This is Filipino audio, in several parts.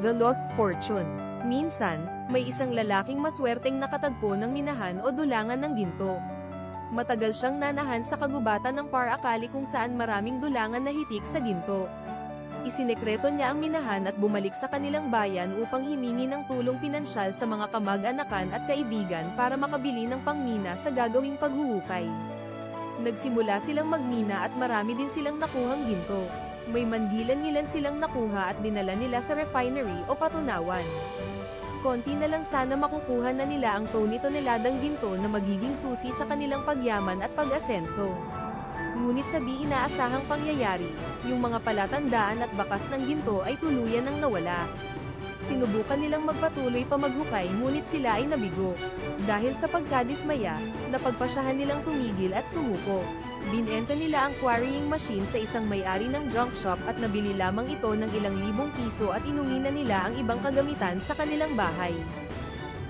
The Lost Fortune. Minsan, may isang lalaking maswerteng nakatagpo ng minahan o dulangan ng ginto. Matagal siyang nanahan sa kagubatan ng Par-Akali kung saan maraming dulangan na hitik sa ginto. Isinekreto niya ang minahan at bumalik sa kanilang bayan upang himingi ng tulong pinansyal sa mga kamag-anakan at kaibigan para makabili ng pangmina sa gagawing paghuhukay. Nagsimula silang magmina at marami din silang nakuhang ginto. May mangilan-ngilan silang nakuha at dinala nila sa refinery o patunawan. Konti na lang sana makukuha na nila ang toni-toneladang ginto na magiging susi sa kanilang pagyaman at pag-asenso. Ngunit sa di inaasahang pangyayari, yung mga palatandaan at bakas ng ginto ay tuluyan nang nawala. Sinubukan nilang magpatuloy pa maghukay ngunit sila ay nabigo. Dahil sa pagkadismaya, napagpasyahan nilang tumigil at sumuko. Binenta nila ang quarrying machine sa isang may-ari ng junk shop at nabili lamang ito ng ilang libong piso at inuwi na nila ang ibang kagamitan sa kanilang bahay.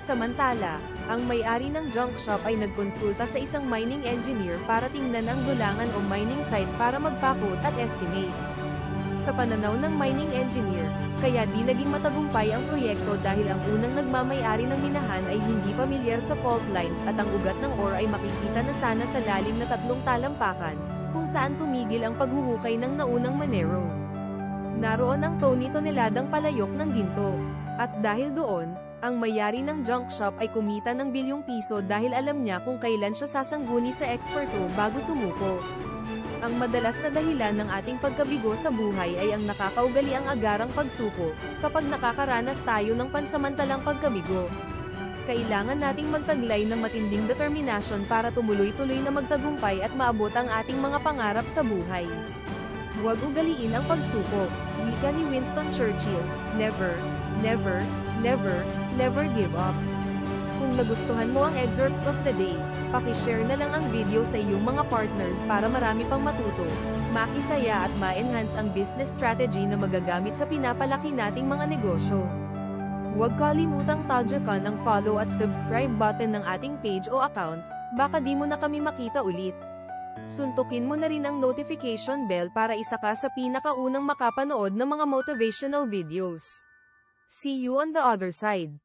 Samantala, ang may-ari ng junk shop ay nagkonsulta sa isang mining engineer para tingnan ang dulangan o mining site para magpakot at estimate. Sa pananaw ng mining engineer, kaya di naging matagumpay ang proyekto dahil ang unang nagmamay-ari ng minahan ay hindi pamilyar sa fault lines at ang ugat ng ore ay makikita na sana sa lalim na 3 talampakan, kung saan tumigil ang paghuhukay ng naunang manero. Naroon ang toni-toneladang palayok ng ginto. At dahil doon, ang may-ari ng junk shop ay kumita ng bilyong piso dahil alam niya kung kailan siya sasangguni sa eksperto bago sumuko. Ang madalas na dahilan ng ating pagkabigo sa buhay ay ang nakakaugaliang agarang pagsuko, kapag nakakaranas tayo ng pansamantalang pagkabigo. Kailangan nating magtaglay ng matinding determinasyon para tumuloy-tuloy na magtagumpay at maabot ang ating mga pangarap sa buhay. Huwag ugaliin ang pagsuko. Wika ni Winston Churchill, never, never, never, never give up. Kung nagustuhan mo ang excerpts of the day, paki-share na lang ang video sa iyong mga partners para marami pang matuto, makisaya at ma-enhance ang business strategy na magagamit sa pinapalaki nating mga negosyo. Huwag kalimutang tadyakan ang follow at subscribe button ng ating page o account, baka di mo na kami makita ulit. Suntukin mo na rin ang notification bell para isa ka sa pinakaunang makapanood ng mga motivational videos. See you on the other side.